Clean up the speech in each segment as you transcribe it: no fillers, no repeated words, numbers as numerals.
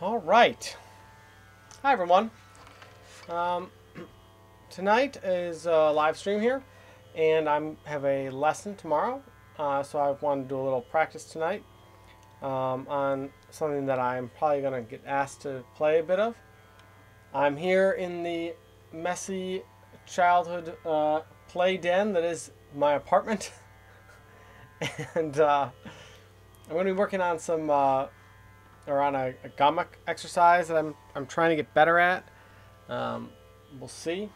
All right. Hi, everyone. Tonight is a live stream here, and I have a lesson tomorrow. So I wanted to do a little practice tonight on something that I'm probably going to get asked to play a bit of. I'm here in the messy childhood play den that is my apartment, and I'm going to be working on some on a Gamak exercise that I'm trying to get better at. We'll see.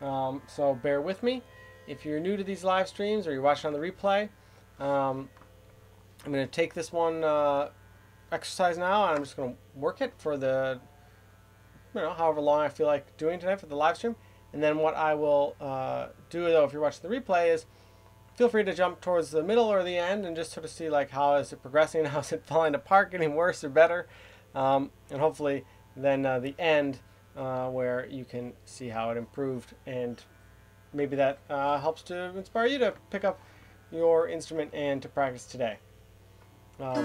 So bear with me. If you're new to these live streams or you're watching on the replay, I'm going to take this one exercise now, and I'm just going to work it for the however long I feel like doing tonight for the live stream. And then what I will do, though, if you're watching the replay, is feel free to jump towards the middle or the end and just sort of see like how is it progressing, how is it falling apart, getting worse or better, and hopefully then the end where you can see how it improved, and maybe that helps to inspire you to pick up your instrument and to practice today. Like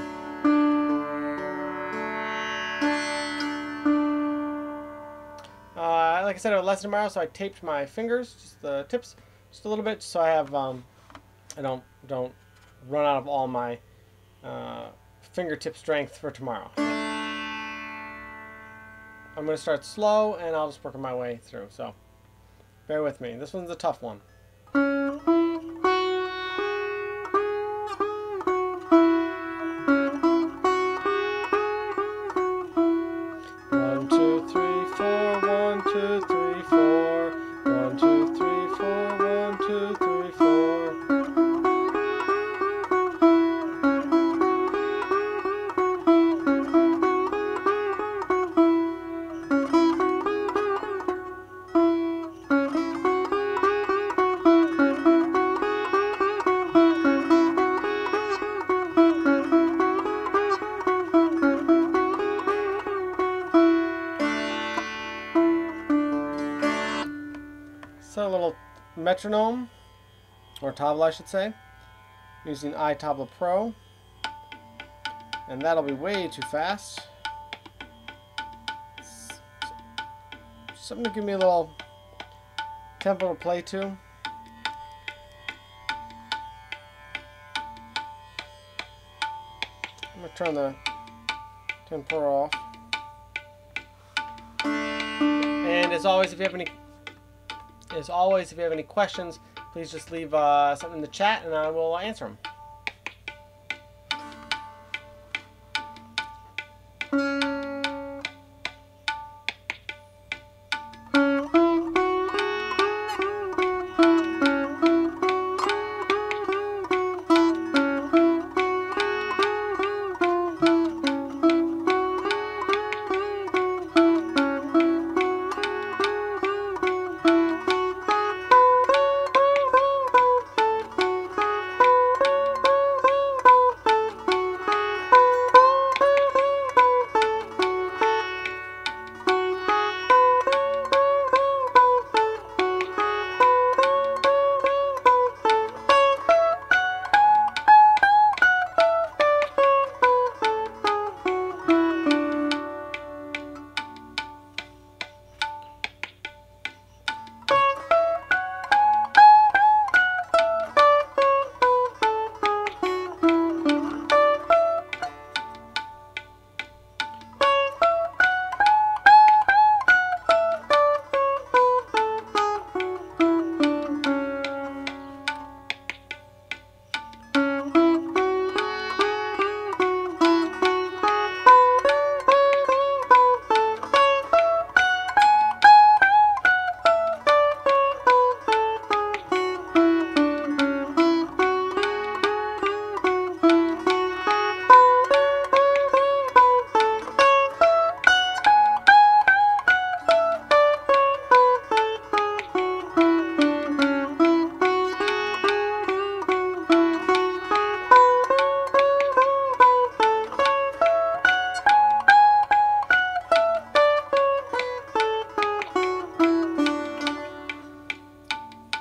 I said, I have a lesson tomorrow, so I taped my fingers, just the tips, just a little bit, so I have I don't run out of all my fingertip strength for tomorrow. I'm going to start slow, and I'll just work my way through. So bear with me. This one's a tough one. 1, 2, 3, 4. 1, 2, 3, 4. 1, 2, 3, 4. 1, 2, 3, 4. So a little metronome, or tabla I should say, using iTabla Pro, and that'll be way too fast. Something to give me a little tempo to play to. I'm going to turn the tempo off. And as always, if you have any questions, please just leave something in the chat and I will answer them.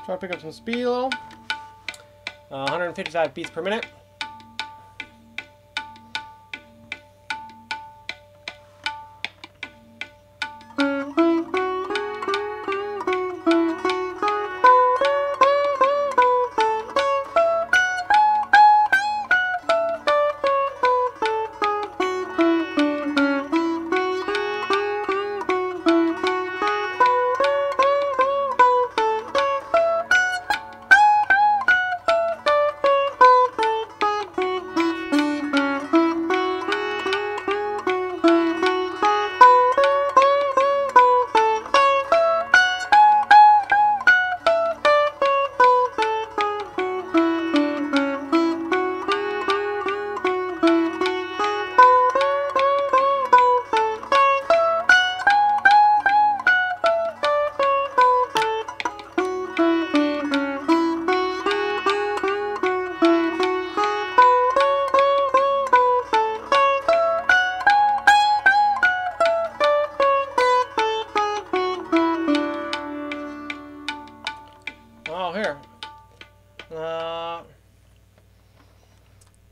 Try to pick up some speed a little. 155 beats per minute.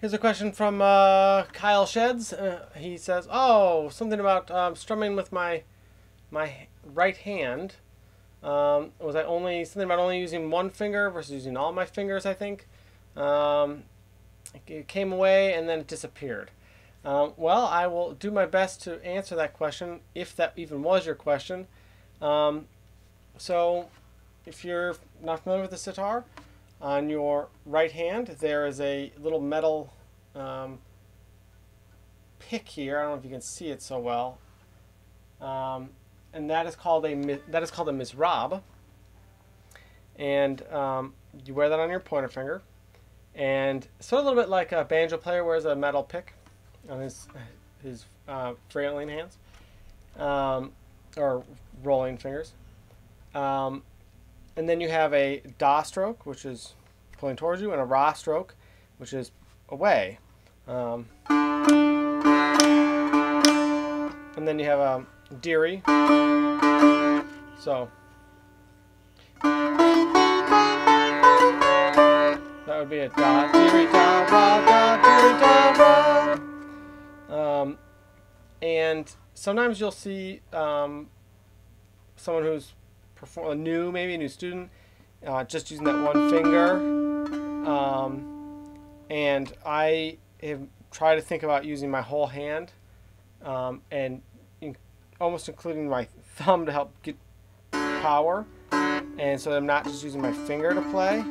Here's a question from Kyle Sheds. He says, "Oh, something about strumming with my right hand. Was I only something about only using one finger versus using all my fingers? I think it came away and then it disappeared." Well, I will do my best to answer that question, if that even was your question. So, if you're not familiar with the sitar, on your right hand there is a little metal pick here. I don't know if you can see it so well, and that is called a mizrab, and you wear that on your pointer finger, and sort of a little bit like a banjo player wears a metal pick on his frailing hands, or rolling fingers. And then you have a da stroke, which is pulling towards you, and a ra stroke, which is away. And then you have a diri. So that would be a da, diri, da, ra, da, diri, da, ra. And sometimes you'll see someone who's maybe a new student, just using that one finger. And I have tried to think about using my whole hand, and almost including my thumb to help get power. And so I'm not just using my finger to play,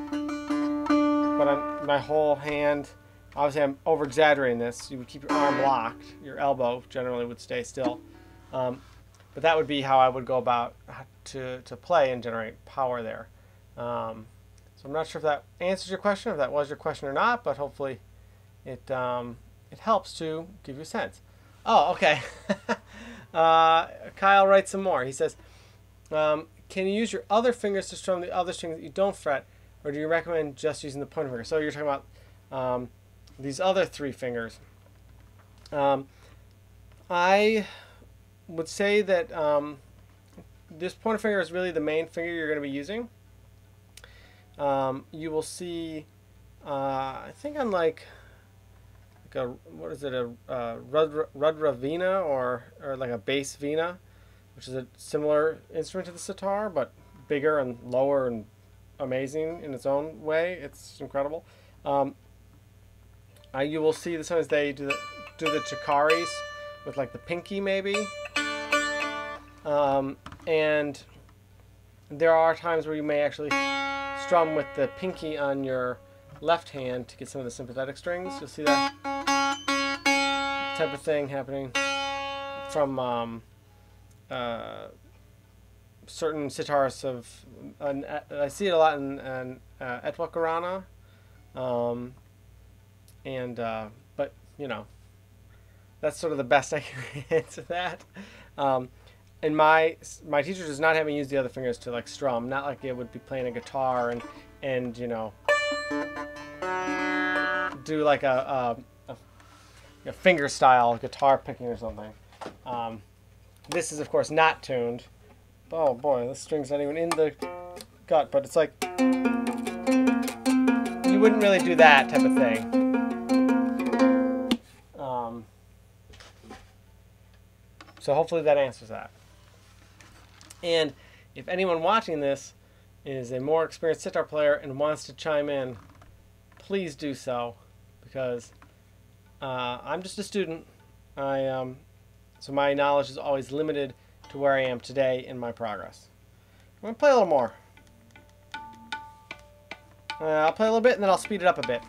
but my whole hand. Obviously, I'm over exaggerating this. You would keep your arm locked. Your elbow generally would stay still. But that would be how I would go about to play and generate power there. So I'm not sure if that answers your question, if that was your question or not, but hopefully it helps to give you a sense. Oh, okay. Kyle writes some more. He says, can you use your other fingers to strum the other strings that you don't fret, or do you recommend just using the pointer finger? So you're talking about these other three fingers. I would say that this pointer finger is really the main finger you're going to be using. You will see, I think on like a, what is it, a rudra vina, or like a bass vina, which is a similar instrument to the sitar, but bigger and lower and amazing in its own way. It's incredible. You will see that sometimes they do the chikaris with like the pinky maybe. And there are times where you may actually strum with the pinky on your left hand to get some of the sympathetic strings. You'll see that type of thing happening from certain sitarists of. I see it a lot in Etwakarana, but you know, that's sort of the best I can answer that. And my teacher does not have me use the other fingers to like strum, not like it would be playing a guitar and you know, do like a finger style guitar picking or something. This is of course not tuned. Oh boy, this string's not even in the gut, but it's like you wouldn't really do that type of thing. So hopefully that answers that. And if anyone watching this is a more experienced sitar player and wants to chime in, please do so, because I'm just a student. So my knowledge is always limited to where I am today in my progress. I'm going to play a little more. I'll play a little bit and then I'll speed it up a bit.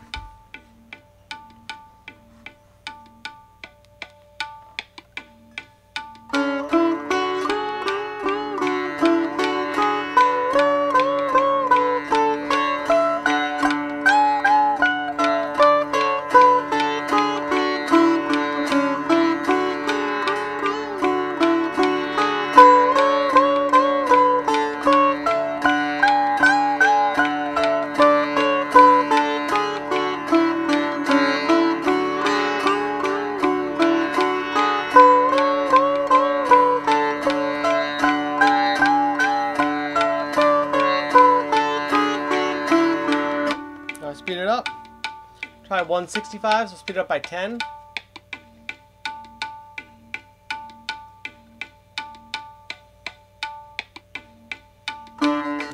Try 165, so speed it up by 10.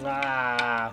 Ah.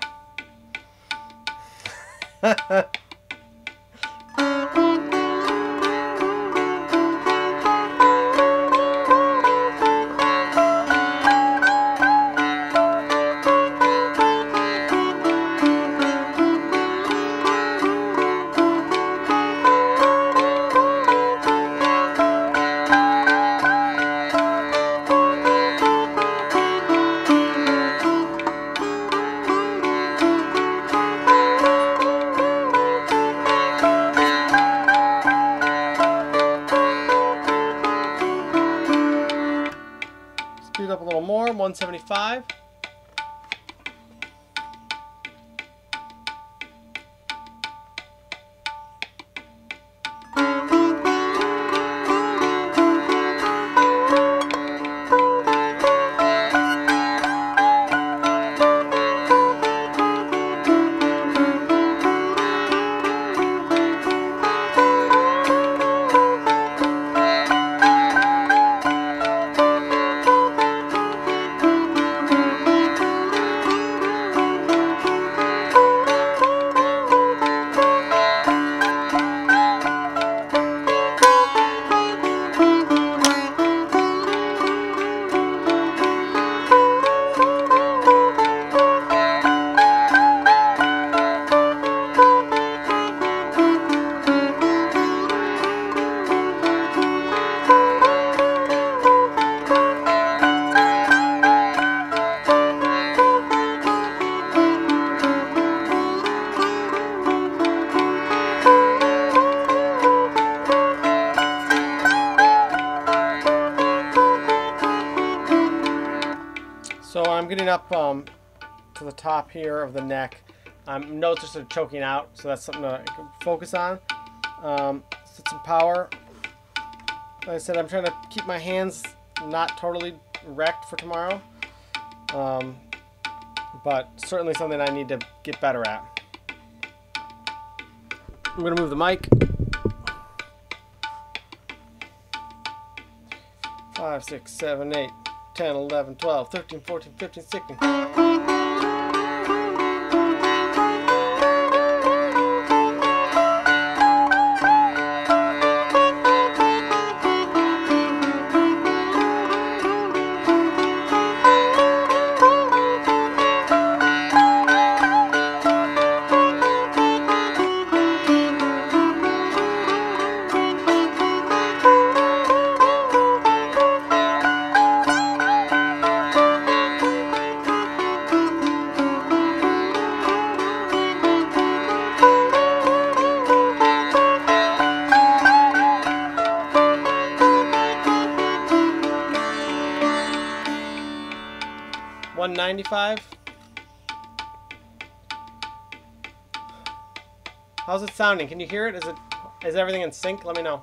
Speed up a little more, 175. So I'm getting up to the top here of the neck. Notes are sort of choking out, so that's something to focus on. Set some power. Like I said, I'm trying to keep my hands not totally wrecked for tomorrow, but certainly something I need to get better at. I'm going to move the mic. 5, 6, 7, 8. 10, 11, 12, 13, 14, 15, 16. $195. How's it sounding? Can you hear it? Is everything in sync? Let me know.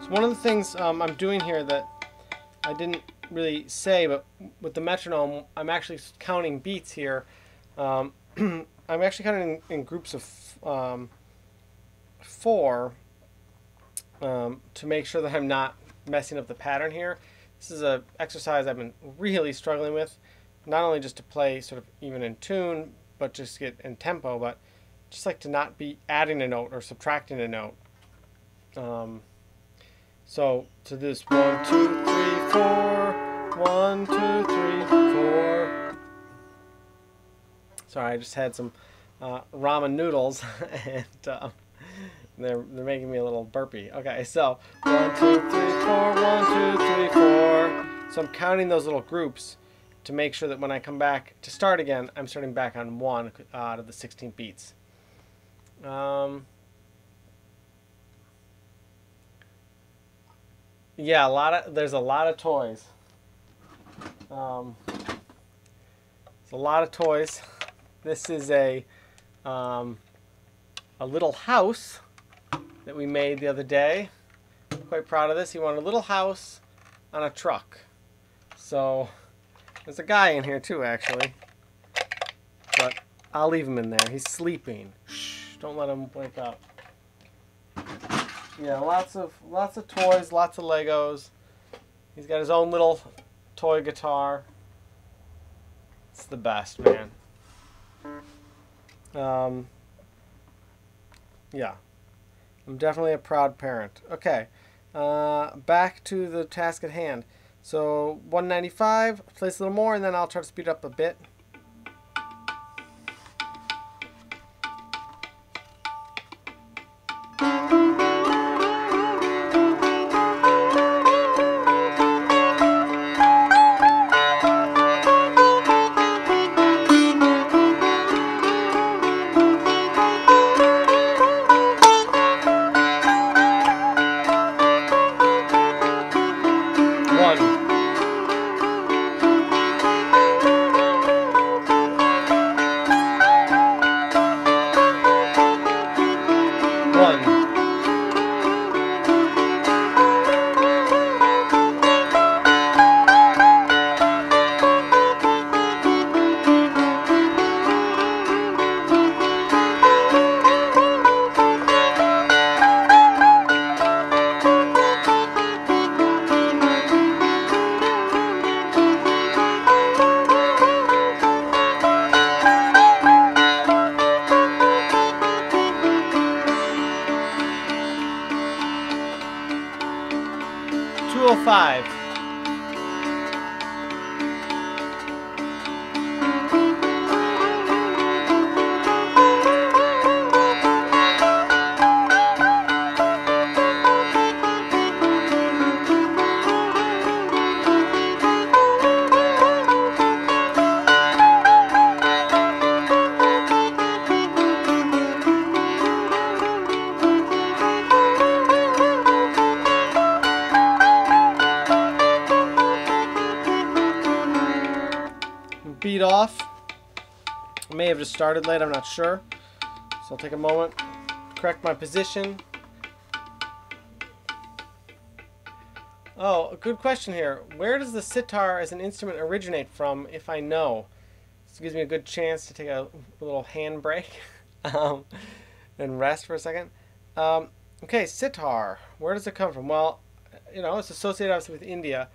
One of the things I'm doing here that I didn't really say, but with the metronome, I'm actually counting beats here. I'm actually counting in groups of 4 to make sure that I'm not messing up the pattern here. This is an exercise I've been really struggling with, not only just to play sort of even in tune, but just get in tempo, but just like to not be adding a note or subtracting a note. So to this 1, 2, 3, 4, 1, 2, 3, 4. Sorry, I just had some ramen noodles and They're making me a little burpy. Okay, so 1, 2, 3, 4, 1, 2, 3, 4. So I'm counting those little groups to make sure that when I come back to start again, I'm starting back on 1 out of the 16 beats. Yeah, there's a lot of toys. It's a lot of toys. This is a little house that we made the other day. I'm quite proud of this. He wanted a little house on a truck. So there's a guy in here too, actually. But I'll leave him in there. He's sleeping. Shh, don't let him wake up. Yeah, lots of toys, lots of Legos. He's got his own little toy guitar. It's the best, man. Yeah. I'm definitely a proud parent. Okay. Back to the task at hand. So 195, place a little more, and then I'll try to speed up a bit. Five. Beat off. I may have just started late, I'm not sure. So I'll take a moment to correct my position. Oh, a good question here. Where does the sitar as an instrument originate from, if I know? This gives me a good chance to take a little hand break and rest for a second. Okay, sitar. Where does it come from? Well, it's associated obviously with India.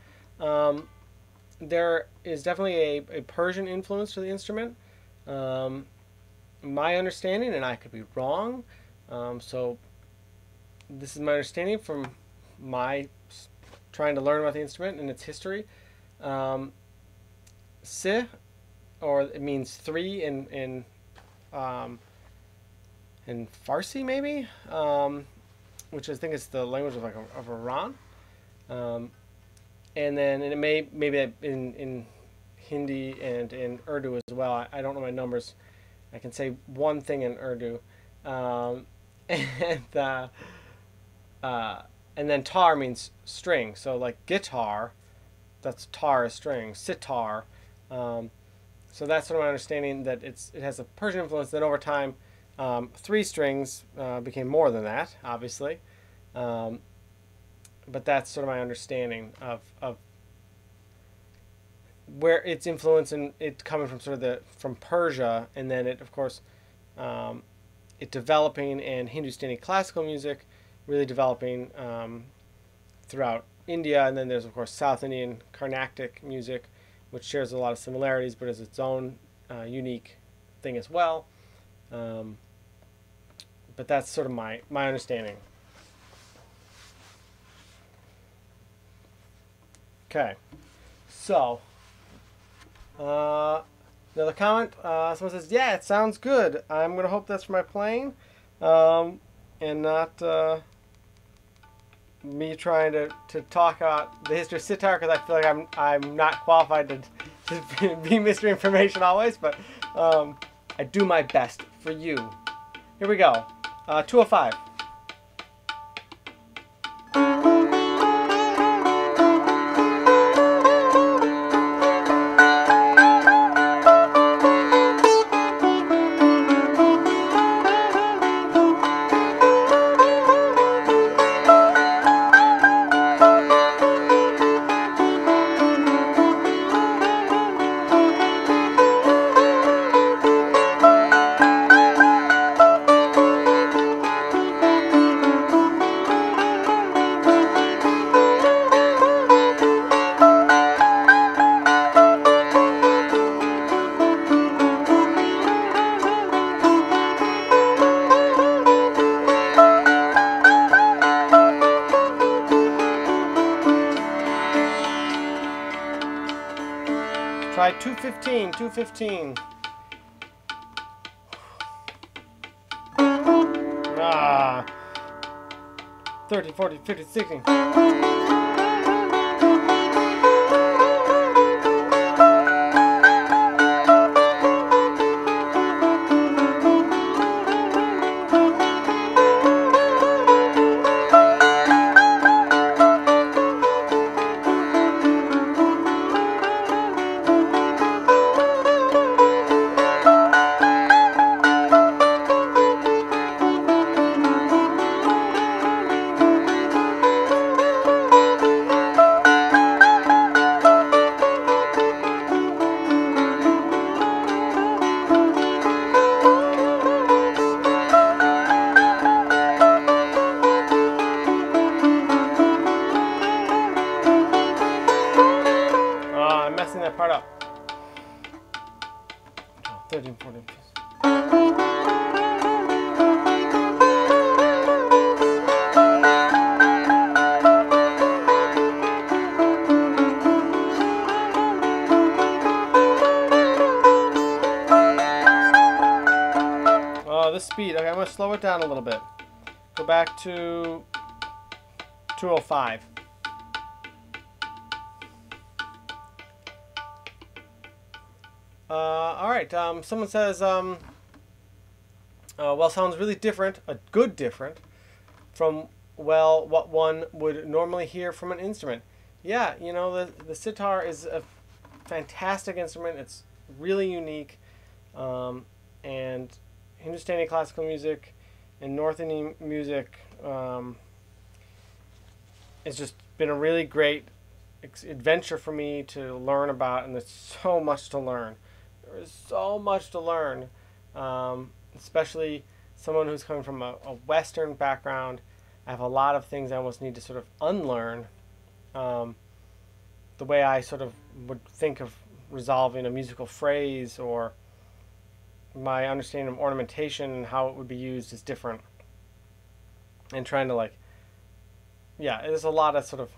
There is definitely a Persian influence to the instrument. My understanding, and I could be wrong, so this is my understanding from my trying to learn about the instrument and its history. Si, or it means 3 in Farsi maybe, which I think is the language of Iran. And then it maybe in Hindi and in Urdu as well. I don't know my numbers. I can say one thing in Urdu, and then tar means string. So like guitar, that's tar is string. Sitar. So that's sort of my understanding, that it has a Persian influence. Then over time, 3 strings became more than that, obviously. But that's sort of my understanding of where its influence, and it coming from sort of from Persia, and then it, of course, it developing, and Hindustani classical music really developing throughout India, and then there's of course South Indian Carnatic music, which shares a lot of similarities, but is its own unique thing as well. But that's sort of my understanding. Okay, so another comment. Someone says, "Yeah, it sounds good. I'm gonna hope that's for my playing." and not me trying to talk about the history of sitar, because I feel like I'm not qualified to be mystery information always, but I do my best for you. Here we go. 205. Try 215, 215. Ah. 30, 40, 50, 60. I'm messing that part up. 13, 14. Oh, this speed. Okay, I'm going to slow it down a little bit. Go back to 205. All right. Someone says, well, sounds really different, a good different, from, well, what one would normally hear from an instrument. Yeah, you know, the sitar is a fantastic instrument. It's really unique, and Hindustani classical music and North Indian music, it's just been a really great adventure for me to learn about, and there's so much to learn. There is so much to learn, especially someone who's coming from a Western background. I have a lot of things I almost need to sort of unlearn, the way I sort of would think of resolving a musical phrase, or my understanding of ornamentation and how it would be used is different. And trying to, like, yeah, there's a lot of sort of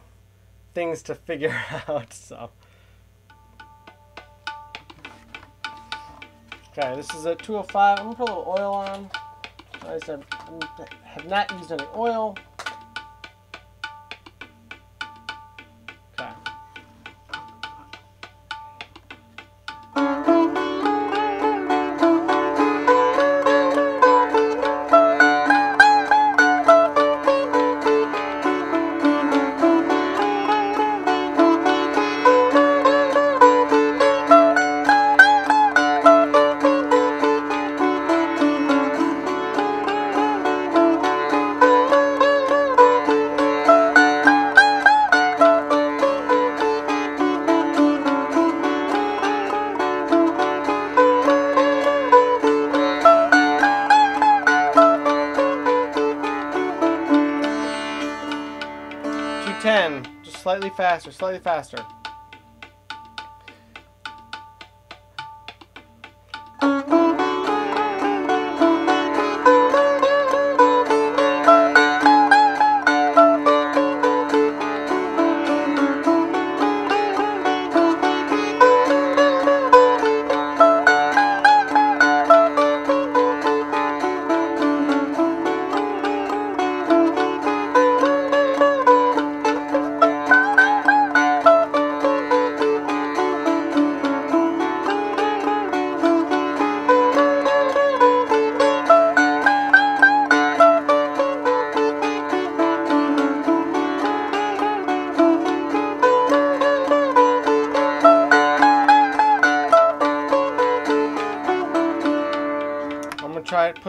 things to figure out, so. Okay, this is a 205. I'm going to put a little oil on. As I said, I have not used any oil. Okay. Just slightly faster, slightly faster.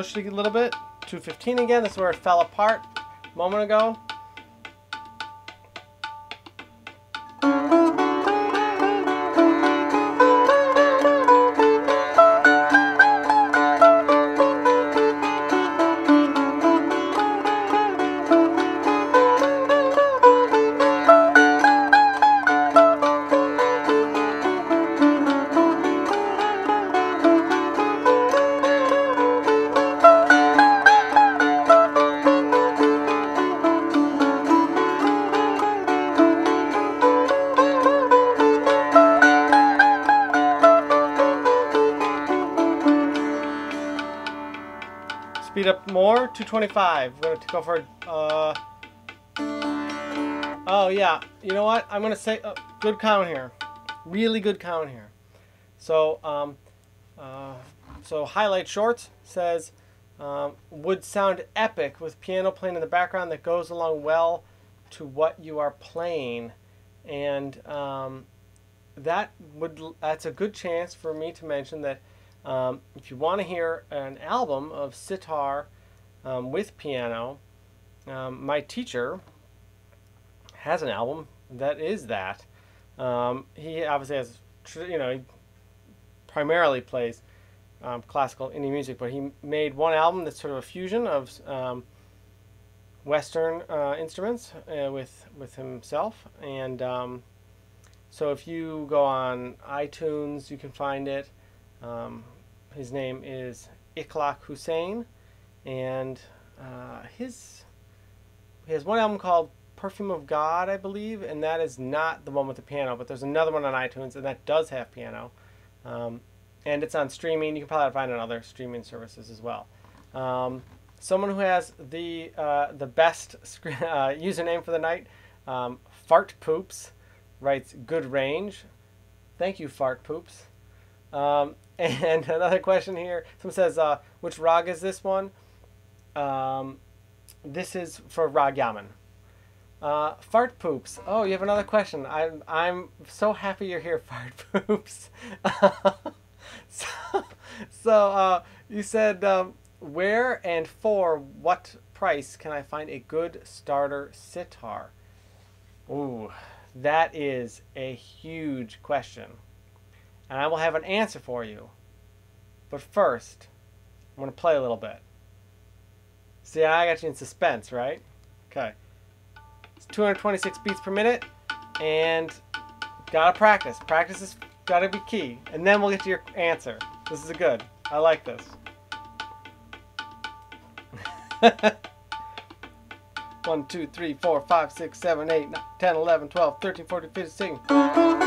push it a little bit. 215 again. This is where it fell apart a moment ago. Speed up more, 225. We're going to go for, oh yeah, you know what? I'm going to say, good count here. Really good count here. So, so Highlight Shorts says, would sound epic with piano playing in the background that goes along well to what you are playing. And that's a good chance for me to mention that if you want to hear an album of sitar with piano, my teacher has an album that is that. He obviously has, he primarily plays classical indie music, but he made one album that's sort of a fusion of Western instruments with himself. And so if you go on iTunes, you can find it. His name is Ikhlaq Hussein, and he has one album called Perfume of God, I believe, and that is not the one with the piano, but there's another one on iTunes, and that does have piano. And it's on streaming. You can probably find it on other streaming services as well. Someone who has the best username for the night, Fart Poops, writes good range. Thank you, Fart Poops. And another question here. Someone says, which rag is this one? This is for Rag Yaman. Fart Poops. Oh, you have another question. I'm so happy you're here, Fart Poops. So you said, where and for what price can I find a good starter sitar? Ooh, that is a huge question. And I will have an answer for you. But first, I'm going to play a little bit. See, I got you in suspense, right? Okay. It's 226 beats per minute, and gotta practice. Practice is gotta be key. And then we'll get to your answer. This is good. I like this. 1, 2, 3, 4, 5, 6, 7, 8, 9, 10, 11, 12, 13, 14, 15, 16.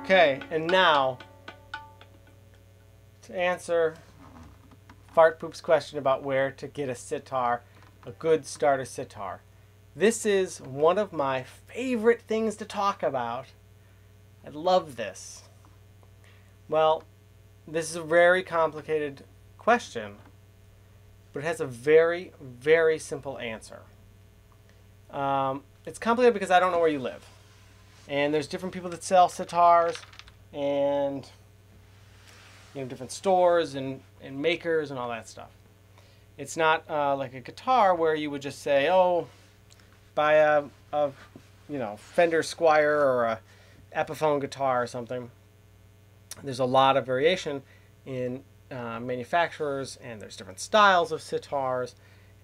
Okay, and now to answer Fart Poop's question about where to get a sitar, a good starter sitar. This is one of my favorite things to talk about. I love this. Well, this is a very complicated question, but it has a very, very simple answer. It's complicated because I don't know where you live. And there's different people that sell sitars, and different stores and makers and all that stuff. It's not like a guitar where you would just say, oh, buy a Fender Squier or a Epiphone guitar or something. There's a lot of variation in manufacturers, and there's different styles of sitars,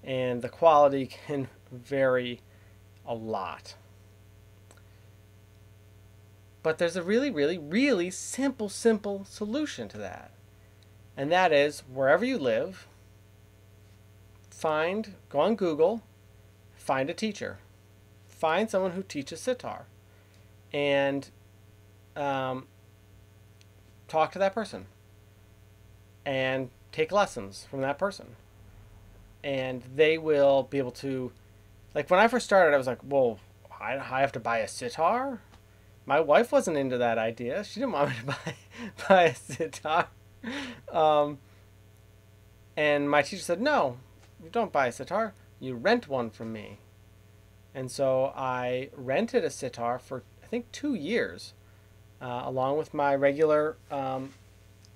and the quality can vary a lot. But there's a really, really, really simple solution to that. And that is, wherever you live, go on Google, find a teacher. Find someone who teaches sitar. And talk to that person. And take lessons from that person. And they will be able to, like when I first started, I was like, whoa, I have to buy a sitar? My wife wasn't into that idea. She didn't want me to buy a sitar. And my teacher said, no, you don't buy a sitar. You rent one from me. And so I rented a sitar for, I think, 2 years, along with my regular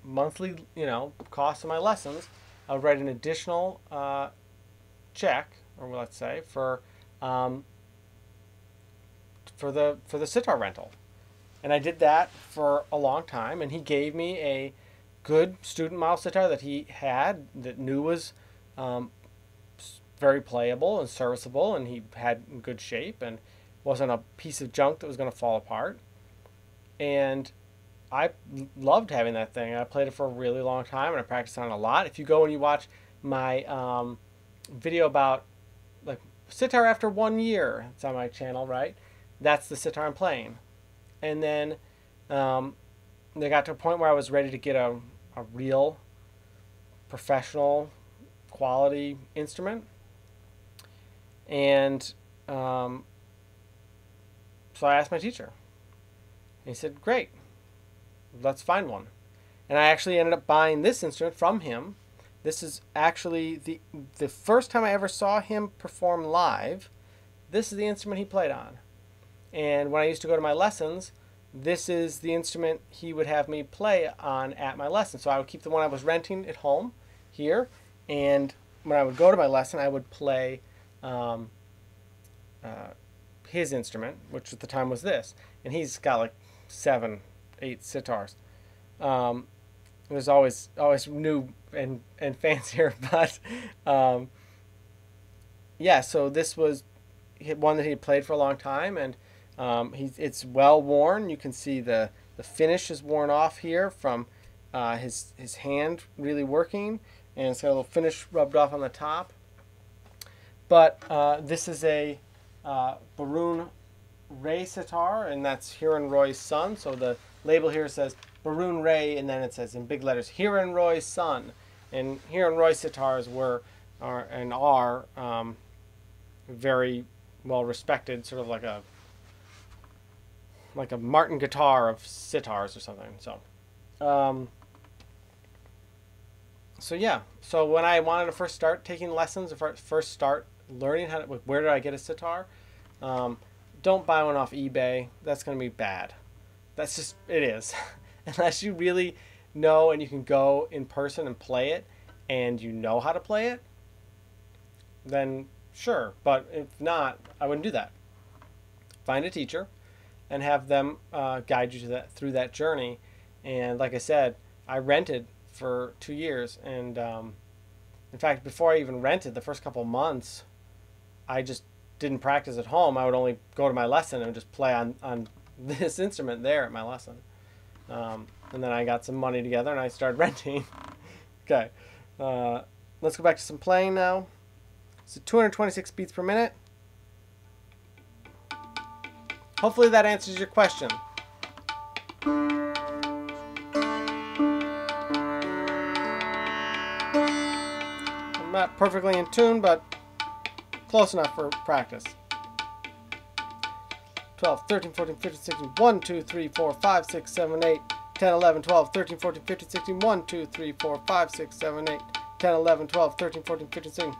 monthly, cost of my lessons. I would write an additional check, or let's say, for the sitar rental. And I did that for a long time, and he gave me a good student model sitar that he had that knew was very playable and serviceable, and he had in good shape and wasn't a piece of junk that was going to fall apart. And I loved having that thing. I played it for a really long time, and I practiced on it a lot. If you go and you watch my video about like sitar after 1 year, it's on my channel, right? That's the sitar I'm playing. And then they got to a point where I was ready to get a real professional quality instrument. And so I asked my teacher. And he said, great, let's find one. And I actually ended up buying this instrument from him. This is actually the first time I ever saw him perform live. This is the instrument he played on. And when I used to go to my lessons, this is the instrument he would have me play on at my lesson. So I would keep the one I was renting at home here, and when I would go to my lesson, I would play his instrument, which at the time was this. And he's got like 7, 8 sitars. It was always new and fancier, but yeah. So this was one that he played for a long time, and it's well worn. You can see the finish is worn off here from his hand really working, and it's got a little finish rubbed off on the top. But this is a Barun Ray sitar, and that's Hiran Roy's son. So the label here says Barun Ray, and then it says in big letters Hiran Roy's son. And Hiran Roy sitars are very well respected, sort of like a Martin guitar of sitars or something. So yeah. So when I wanted to first start taking lessons, or first start learning where did I get a sitar? Don't buy one off eBay. That's going to be bad. That's just, it is. Unless you really know and you can go in person and play it, and you know how to play it, then sure. But if not, I wouldn't do that. Find a teacher and have them guide you through that journey. And like I said, I rented for 2 years, and in fact, before I even rented, the first couple months, I just didn't practice at home. I would only go to my lesson and just play on this instrument there at my lesson. And then I got some money together and I started renting. Okay, let's go back to some playing now. So 226 beats per minute. Hopefully that answers your question. I'm not perfectly in tune, but close enough for practice. 12, 13, 14, 15, 16, 1, 2, 3, 4, 5, 6, 7, 8, 10, 11, 12, 13, 14, 15, 16, 1, 2, 3, 4, 5, 6, 7, 8, 10, 11, 12, 13, 14, 15, 16.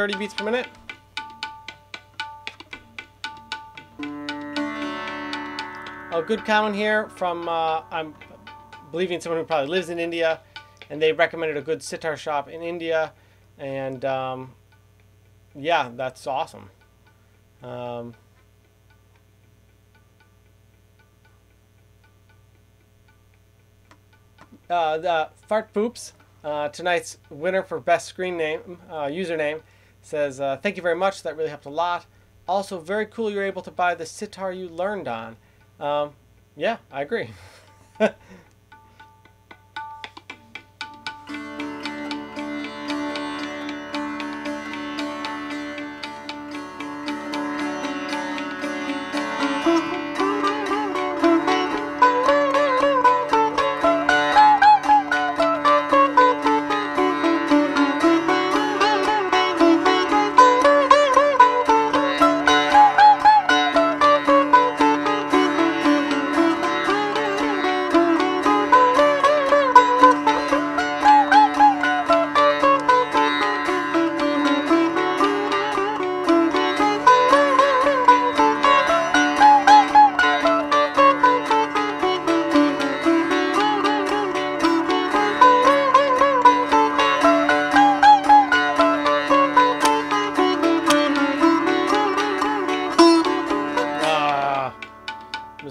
30 beats per minute. A good comment here from, I'm believing someone who probably lives in India, and they recommended a good sitar shop in India, and yeah, that's awesome. The Fart Poops, tonight's winner for best screen name, username, says, thank you very much, that really helped a lot. Also, very cool you're able to buy the sitar you learned on. Yeah, I agree.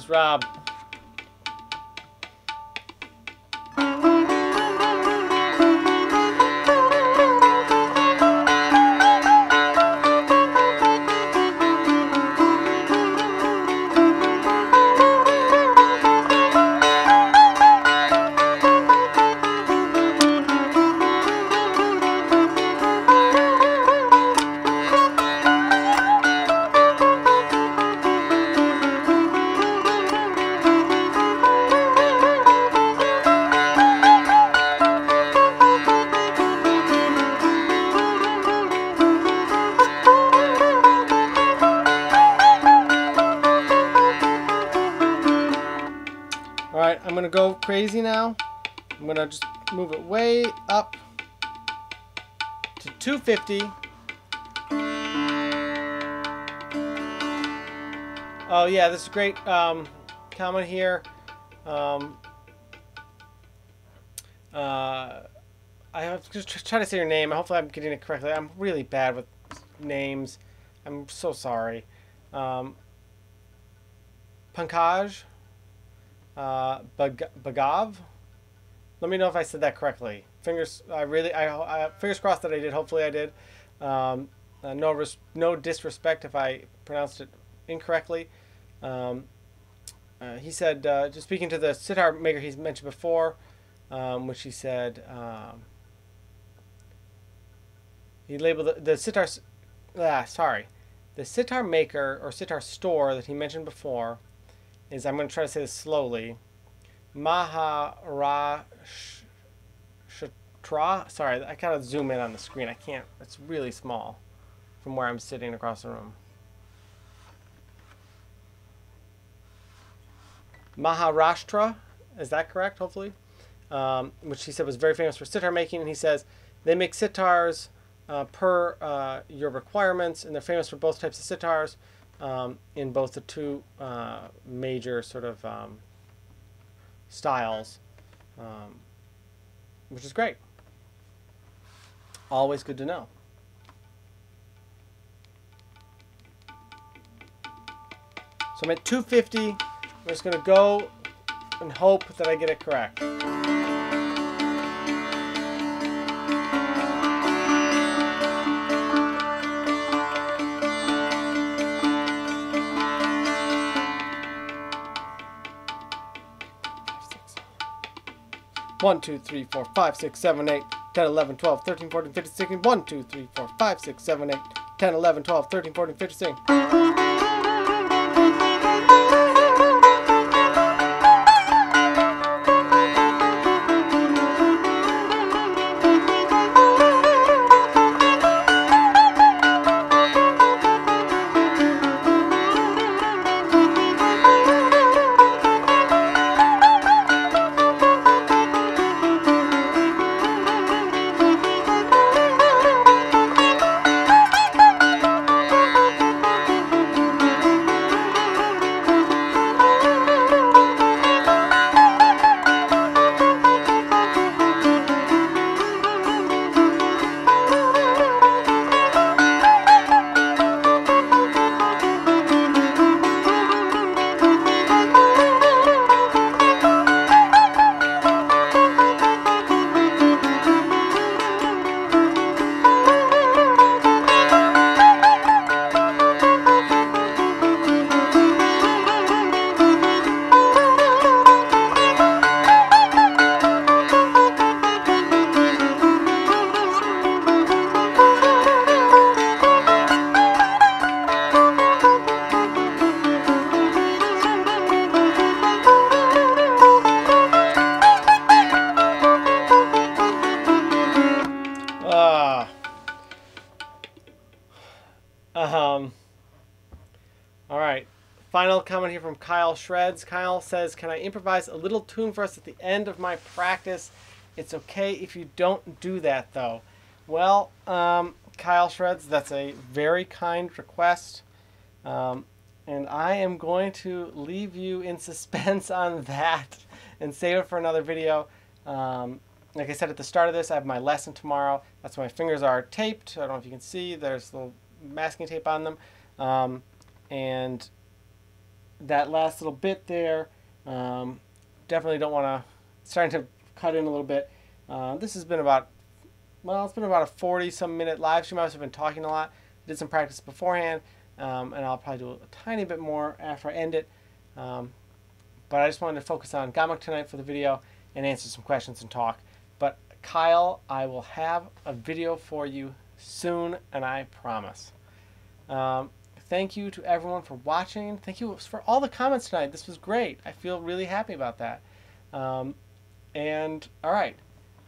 Rob. Alright, I'm gonna go crazy now. I'm gonna just move it way up to 250. Oh yeah, this is great comment here. I have to try to say your name. Hopefully I'm getting it correctly. I'm really bad with names. I'm so sorry. Pankaj Bagav. Let me know if I said that correctly. Fingers crossed that I did. Hopefully I did. No disrespect if I pronounced it incorrectly. He said, just speaking to the sitar maker he's mentioned before, which he said, he labeled the sitar. The sitar maker or sitar store that he mentioned before is, I'm going to try to say this slowly, Maharashtra. Sorry, I gotta zoom in on the screen. I can't. It's really small from where I'm sitting across the room. Maharashtra, is that correct? Hopefully, which he said was very famous for sitar making, and he says they make sitars per your requirements, and they're famous for both types of sitars. In both the two major sort of styles, which is great. Always good to know. So I'm at 250. I'm just going to go and hope that I get it correct. 1, 2, 3, 4, 5, 6, 7, 8, 10, 11, 12, 13, 14, 15, 16. 1, 2, 3, 4, 5, 6, 7, 8, 10, 11, 12, 13, 14, 15, 16. Um, all right. Final comment here from Kyle Shreds. Kyle says, "Can I improvise a little tune for us at the end of my practice? It's okay if you don't do that, though." Well, Kyle Shreds, that's a very kind request. And I am going to leave you in suspense on that and save it for another video. Like I said at the start of this, I have my lesson tomorrow. That's why my fingers are taped. I don't know if you can see. There's little masking tape on them. And that last little bit there, definitely don't want to, starting to cut in a little bit. This has been about, well, it's been about a 40-some minute live stream. I must have been talking a lot. I did some practice beforehand. And I'll probably do a tiny bit more after I end it. But I just wanted to focus on Gamak tonight for the video and answer some questions and talk. But Kyle, I will have a video for you soon, and I promise. Thank you to everyone for watching. Thank you for all the comments tonight. This was great. I feel really happy about that. And all right,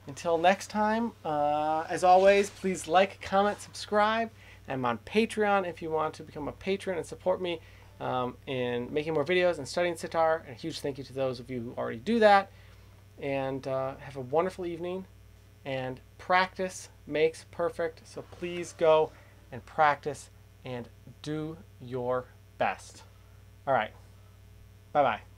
until next time, as always, please like, comment, subscribe. I'm on Patreon if you want to become a patron and support me in making more videos and studying sitar. And a huge thank you to those of you who already do that. And have a wonderful evening. And practice makes perfect. So please go and practice and do your best. All right. Bye-bye.